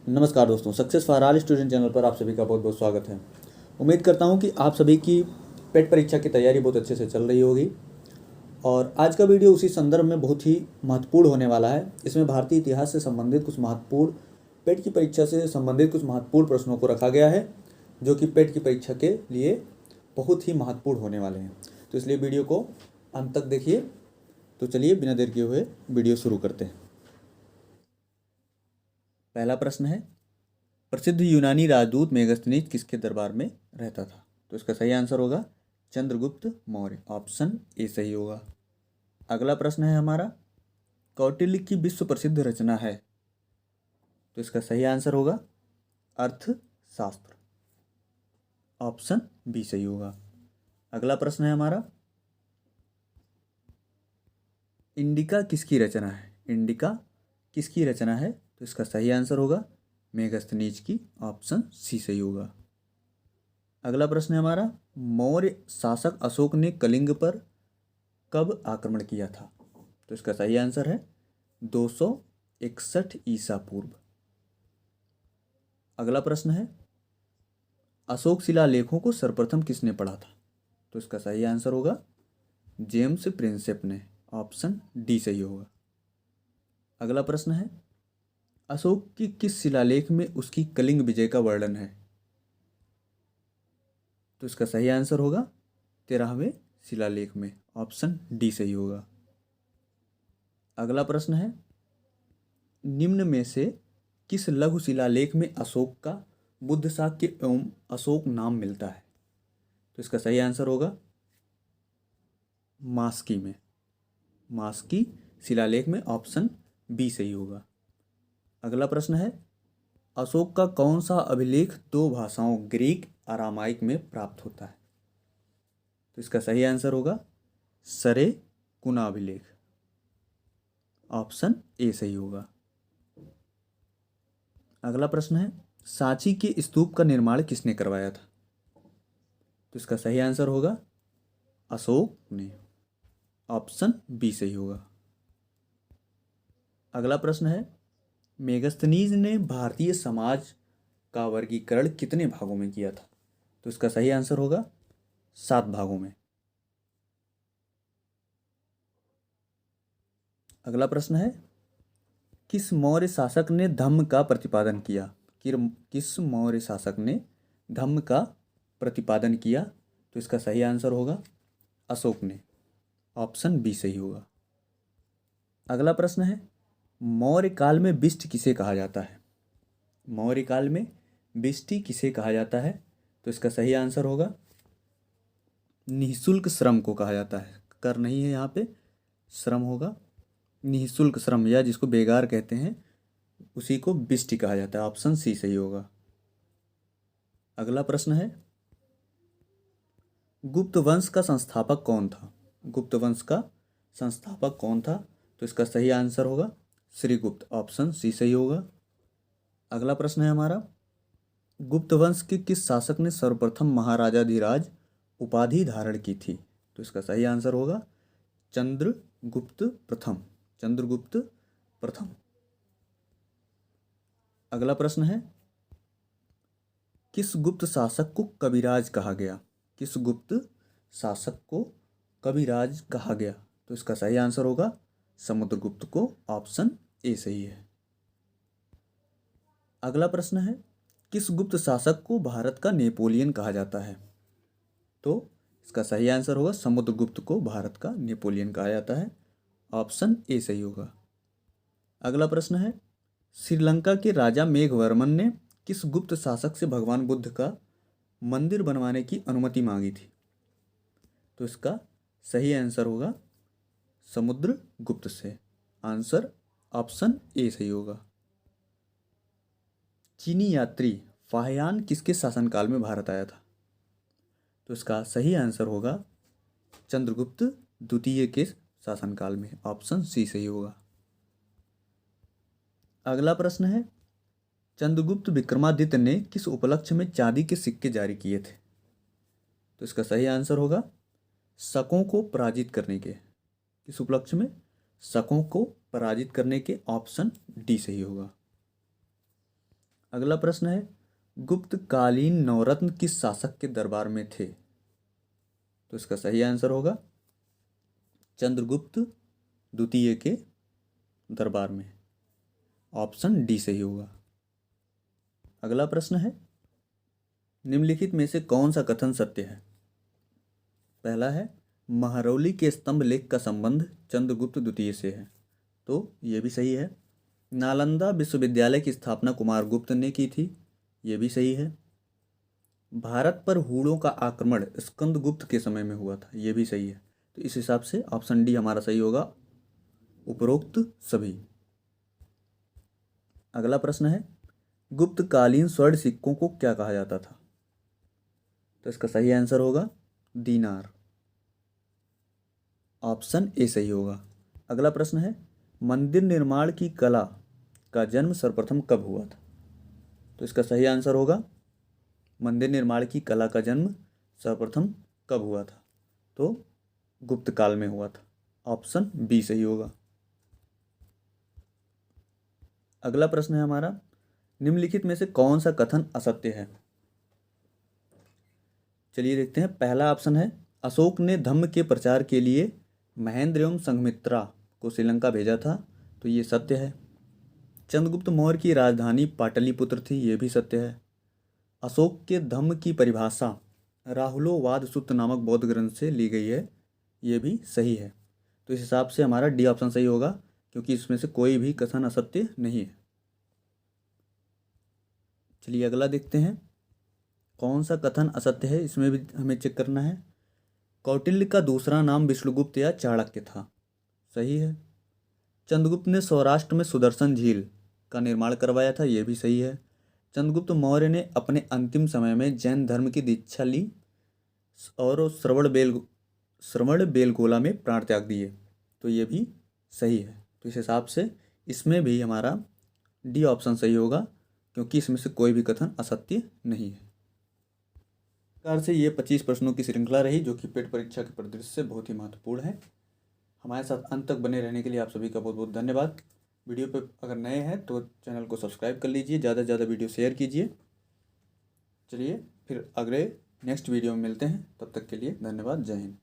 नमस्कार दोस्तों, success for all student channel पर आप सभी का बहुत बहुत स्वागत है। उम्मीद करता हूं कि आप सभी की पेट परीक्षा की तैयारी बहुत अच्छे से चल रही होगी। और आज का वीडियो उसी संदर्भ में बहुत ही महत्वपूर्ण होने वाला है। इसमें भारतीय इतिहास से संबंधित कुछ महत्वपूर्ण पेट की परीक्षा से संबंधित कुछ महत्वपूर्ण प्रश्नों को रखा गया है, जो कि पेट की परीक्षा के लिए बहुत ही महत्वपूर्ण होने वाले हैं। तो इसलिए वीडियो को अंत तक देखिए। तो चलिए बिना देर किए हुए वीडियो शुरू करते हैं। पहला प्रश्न है, प्रसिद्ध यूनानी राजदूत मेगास्थनीज किसके दरबार में रहता था? तो इसका सही आंसर होगा चंद्रगुप्त मौर्य। ऑप्शन ए सही होगा। अगला प्रश्न है हमारा, कौटिल्य की विश्व प्रसिद्ध रचना है? तो इसका सही आंसर होगा अर्थशास्त्र। ऑप्शन बी सही होगा। अगला प्रश्न है हमारा, इंडिका किसकी रचना है? इंडिका किसकी रचना है? तो इसका सही आंसर होगा मेगास्थनीज की। ऑप्शन सी सही होगा। अगला प्रश्न है हमारा, मौर्य शासक अशोक ने कलिंग पर कब आक्रमण किया था? तो इसका सही आंसर है 261 ईसा पूर्व। अगला प्रश्न है, अशोक शिलालेखों को सर्वप्रथम किसने पढ़ा था? तो इसका सही आंसर होगा जेम्स प्रिंसेप ने। ऑप्शन डी सही होगा। अगला प्रश्न है, अशोक की किस शिलालेख में उसकी कलिंग विजय का वर्णन है? तो इसका सही आंसर होगा 13वें शिलालेख में। ऑप्शन डी सही होगा। अगला प्रश्न है, निम्न में से किस लघु शिलालेख में अशोक का बुद्ध शाक्य एवं अशोक नाम मिलता है? तो इसका सही आंसर होगा मास्की में। मास्की शिलालेख में। ऑप्शन बी सही होगा। अगला प्रश्न है, अशोक का कौन सा अभिलेख दो भाषाओं ग्रीक अरामाइक में प्राप्त होता है? तो इसका सही आंसर होगा सरे कुना अभिलेख। ऑप्शन ए सही होगा। अगला प्रश्न है, सांची के स्तूप का निर्माण किसने करवाया था? तो इसका सही आंसर होगा अशोक ने। ऑप्शन बी सही होगा। अगला प्रश्न है, मेगास्थनीज ने भारतीय समाज का वर्गीकरण कितने भागों में किया था? तो इसका सही आंसर होगा 7 भागों में। अगला प्रश्न है, किस मौर्य शासक ने धम्म का प्रतिपादन किया? किस मौर्य शासक ने धम्म का प्रतिपादन किया? तो इसका सही आंसर होगा अशोक ने। ऑप्शन बी सही होगा। अगला प्रश्न है, मौर्य काल में बिष्ट किसे कहा जाता है? मौर्य काल में बिष्टि किसे कहा जाता है? तो इसका सही आंसर होगा निःशुल्क श्रम को कहा जाता है। कर नहीं है यहाँ पे, श्रम होगा। निःशुल्क श्रम या जिसको बेगार कहते हैं उसी को बिष्टि कहा जाता है। ऑप्शन सी सही होगा। अगला प्रश्न है, गुप्त वंश का संस्थापक कौन था? गुप्त वंश का संस्थापक कौन था? तो इसका सही आंसर होगा श्रीगुप्त। ऑप्शन सी सही होगा। अगला प्रश्न है हमारा, गुप्त वंश के किस शासक ने सर्वप्रथम महाराजाधिराज उपाधि धारण की थी? तो इसका सही आंसर होगा चंद्रगुप्त प्रथम। चंद्रगुप्त प्रथम। अगला प्रश्न है, किस गुप्त शासक को कविराज कहा गया? किस गुप्त शासक को कविराज कहा गया? तो इसका सही आंसर होगा समुद्रगुप्त को। ऑप्शन ए सही है। अगला प्रश्न है, किस गुप्त शासक को भारत का नेपोलियन कहा जाता है? तो इसका सही आंसर होगा समुद्रगुप्त को भारत का नेपोलियन कहा जाता है। ऑप्शन ए सही होगा। अगला प्रश्न है, श्रीलंका के राजा मेघवर्मन ने किस गुप्त शासक से भगवान बुद्ध का मंदिर बनवाने की अनुमति मांगी थी? तो इसका सही आंसर होगा समुद्रगुप्त से। आंसर ऑप्शन ए सही होगा। चीनी यात्री फाहियान किसके शासनकाल में भारत आया था? तो इसका सही आंसर होगा चंद्रगुप्त द्वितीय के शासनकाल में। ऑप्शन सी सही होगा। अगला प्रश्न है, चंद्रगुप्त विक्रमादित्य ने किस उपलक्ष्य में चांदी के सिक्के जारी किए थे? तो इसका सही आंसर होगा शकों को पराजित करने के। किस उपलक्ष्य में? शकों को पराजित करने के। ऑप्शन डी सही होगा। अगला प्रश्न है, गुप्तकालीन नवरत्न किस शासक के दरबार में थे? तो इसका सही आंसर होगा चंद्रगुप्त द्वितीय के दरबार में। ऑप्शन डी सही होगा। अगला प्रश्न है, निम्नलिखित में से कौन सा कथन सत्य है? पहला है, महरौली के स्तंभ लेख का संबंध चंद्रगुप्त द्वितीय से है। तो ये भी सही है। नालंदा विश्वविद्यालय की स्थापना कुमारगुप्त ने की थी। ये भी सही है। भारत पर हूणों का आक्रमण स्कंदगुप्त के समय में हुआ था। ये भी सही है। तो इस हिसाब से ऑप्शन डी हमारा सही होगा, उपरोक्त सभी। अगला प्रश्न है, गुप्तकालीन स्वर्ण सिक्कों को क्या कहा जाता था? तो इसका सही आंसर होगा दीनार। ऑप्शन ए सही होगा। अगला प्रश्न है, मंदिर निर्माण की कला का जन्म सर्वप्रथम कब हुआ था? तो इसका सही आंसर होगा, मंदिर निर्माण की कला का जन्म सर्वप्रथम कब हुआ था? तो गुप्त काल में हुआ था। ऑप्शन बी सही होगा। अगला प्रश्न है हमारा, निम्नलिखित में से कौन सा कथन असत्य है? चलिए देखते हैं। पहला ऑप्शन है, अशोक ने धम्म के प्रचार के लिए महेंद्र एवं संघमित्रा को श्रीलंका भेजा था। तो ये सत्य है। चंद्रगुप्त मौर्य की राजधानी पाटलिपुत्र थी। ये भी सत्य है। अशोक के धम्म की परिभाषा राहुलोवाद सूत्र नामक बौद्ध ग्रंथ से ली गई है। ये भी सही है। तो इस हिसाब से हमारा डी ऑप्शन सही होगा, क्योंकि इसमें से कोई भी कथन असत्य नहीं है। चलिए अगला देखते हैं, कौन सा कथन असत्य है, इसमें भी हमें चेक करना है। कौटिल्य का दूसरा नाम विष्णुगुप्त या चाणक्य था। सही है। चंद्रगुप्त ने सौराष्ट्र में सुदर्शन झील का निर्माण करवाया था। यह भी सही है। चंद्रगुप्त मौर्य ने अपने अंतिम समय में जैन धर्म की दीक्षा ली और श्रवण बेलगोला में प्राण त्याग दिए। तो ये भी सही है। तो इस हिसाब से इसमें भी हमारा डी ऑप्शन सही होगा, क्योंकि इसमें से कोई भी कथन असत्य नहीं है। इस प्रकार से ये 25 प्रश्नों की श्रृंखला रही, जो कि पेट परीक्षा के परिदृश्य से बहुत ही महत्वपूर्ण है। हमारे साथ अंत तक बने रहने के लिए आप सभी का बहुत बहुत धन्यवाद। वीडियो पे अगर नए हैं तो चैनल को सब्सक्राइब कर लीजिए, ज़्यादा से ज़्यादा वीडियो शेयर कीजिए। चलिए फिर अगले नेक्स्ट वीडियो में मिलते हैं। तब तक के लिए धन्यवाद। जय हिंद।